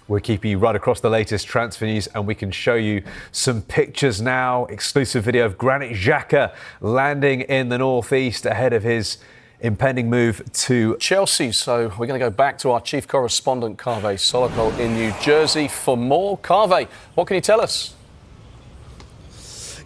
We're keeping you right across the latest transfer news, and we can show you some pictures now. Exclusive video of Granit Xhaka landing in the northeast ahead of his impending move to Chelsea. So we're going to go back to our chief correspondent, Kaveh Solokol in New Jersey for more. Kaveh, what can you tell us?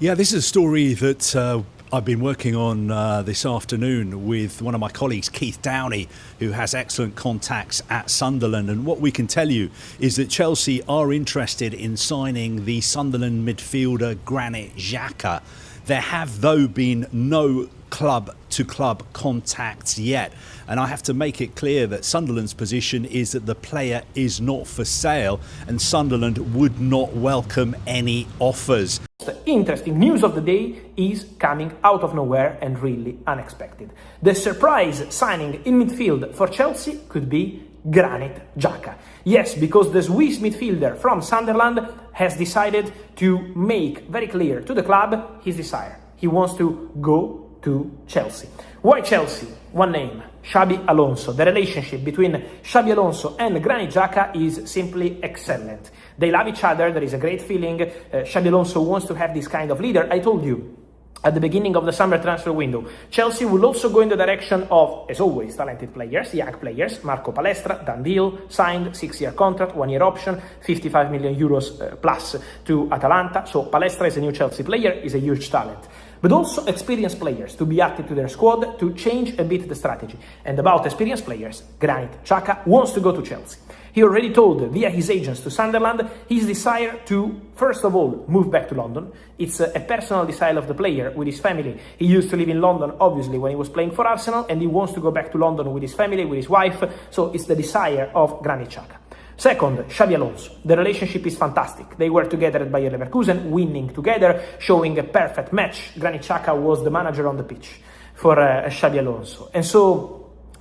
Yeah, this is a story that I've been working on this afternoon with one of my colleagues, Keith Downey, who has excellent contacts at Sunderland. And what we can tell you is that Chelsea are interested in signing the Sunderland midfielder Granit Xhaka. There have, though, been no club-to-club contacts yet. And I have to make it clear that Sunderland's position is that the player is not for sale, and Sunderland would not welcome any offers. The interesting news of the day is coming out of nowhere and really unexpected. The surprise signing in midfield for Chelsea could be Granit Xhaka. Yes, because the Swiss midfielder from Sunderland has decided to make very clear to the club his desire. He wants to go to Chelsea. Why Chelsea? One name, Xabi Alonso. The relationship between Xabi Alonso and Granit Xhaka is simply excellent. They love each other, there is a great feeling. Xabi Alonso wants to have this kind of leader. I told you, at the beginning of the summer transfer window, Chelsea will also go in the direction of, as always, talented players, young players. Marco Palestra, done deal, signed, 6-year contract, 1-year option, 55 million euros plus to Atalanta. So Palestra is a new Chelsea player, is a huge talent. But also experienced players to be added to their squad to change a bit the strategy. And about experienced players, Granit Xhaka wants to go to Chelsea. He already told, via his agents to Sunderland, his desire to, first of all, move back to London. It's a personal desire of the player with his family. He used to live in London, obviously, when he was playing for Arsenal, and he wants to go back to London with his family, with his wife. So it's the desire of Granit Xhaka. Second, Xabi Alonso. The relationship is fantastic. They were together at Bayer Leverkusen, winning together, showing a perfect match. Granit Xhaka was the manager on the pitch for Xabi Alonso. And so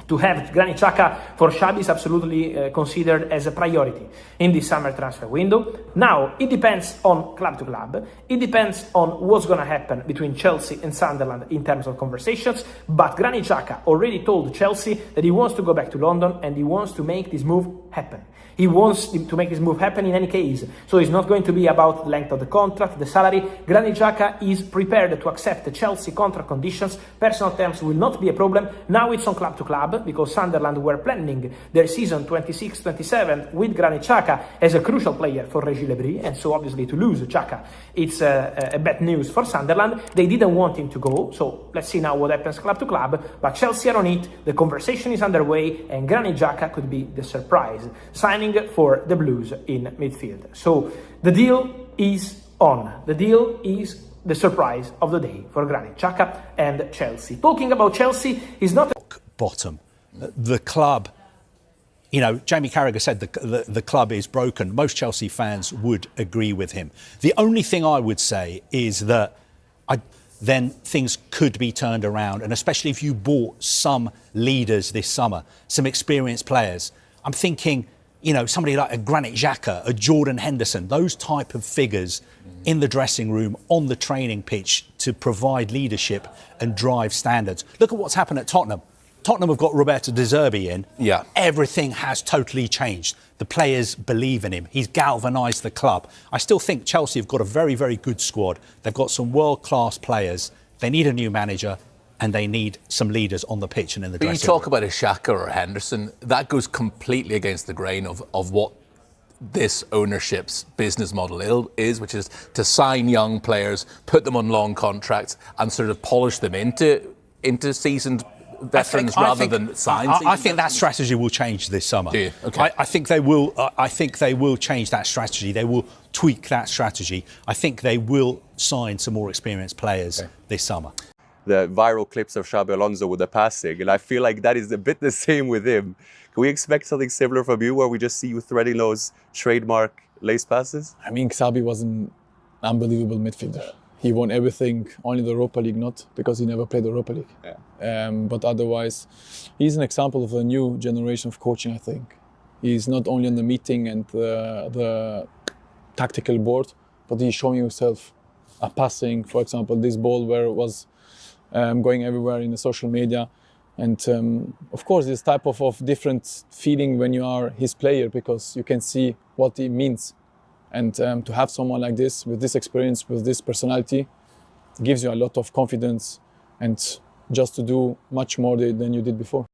to have Granit Xhaka for Xabi is absolutely considered as a priority in this summer transfer window. Now, it depends on club to club. It depends on what's going to happen between Chelsea and Sunderland in terms of conversations. But Granit Xhaka already told Chelsea that he wants to go back to London and he wants to make this move happen. He wants to make this move happen in any case. So it's not going to be about the length of the contract, the salary. Granit Xhaka is prepared to accept the Chelsea contract conditions. Personal terms will not be a problem. Now it's on club to club because Sunderland were planning their season 26-27 with Granit Xhaka as a crucial player for Régis Lebris. And so obviously to lose Xhaka, it's a bad news for Sunderland. They didn't want him to go. So let's see now what happens club to club. But Chelsea are on it. The conversation is underway and Granit Xhaka could be the surprise signing for the Blues in midfield. So the deal is on. The deal is the surprise of the day for Granit Xhaka and Chelsea. Talking about Chelsea, is not bottom. The club, you know, Jamie Carragher said the club is broken. Most Chelsea fans would agree with him. The only thing I would say is that then things could be turned around, and especially if you bought some leaders this summer, some experienced players. I'm thinking, you know, somebody like a Granit Xhaka, a Jordan Henderson, those type of figures in the dressing room, on the training pitch to provide leadership and drive standards. Look at what's happened at Tottenham. Tottenham have got Roberto De Zerbi in. Yeah. Everything has totally changed. The players believe in him. He's galvanised the club. I still think Chelsea have got a very, very good squad. They've got some world-class players. They need a new manager. And they need some leaders on the pitch and in the dressing room. But you talk about a Xhaka or a Henderson, that goes completely against the grain of what this ownership's business model is, which is to sign young players, put them on long contracts and sort of polish them into seasoned veterans rather than sign. I think that strategy will change this summer. Do you? Okay. I think they will. I think they will change that strategy. They will tweak that strategy. I think they will sign some more experienced players this summer. The viral clips of Xabi Alonso with the passing, and I feel like that is a bit the same with him. Can we expect something similar from you, where we just see you threading those trademark lace passes? I mean, Xabi was an unbelievable midfielder. He won everything, only the Europa League not, because he never played the Europa League. Yeah. But otherwise, he's an example of a new generation of coaching, I think. He's not only on the meeting and the tactical board, but he's showing himself a passing, for example, this ball where it was going everywhere in the social media. And of course, this type of different feeling when you are his player, because you can see what he means. And to have someone like this, with this experience, with this personality, gives you a lot of confidence and just to do much more than you did before.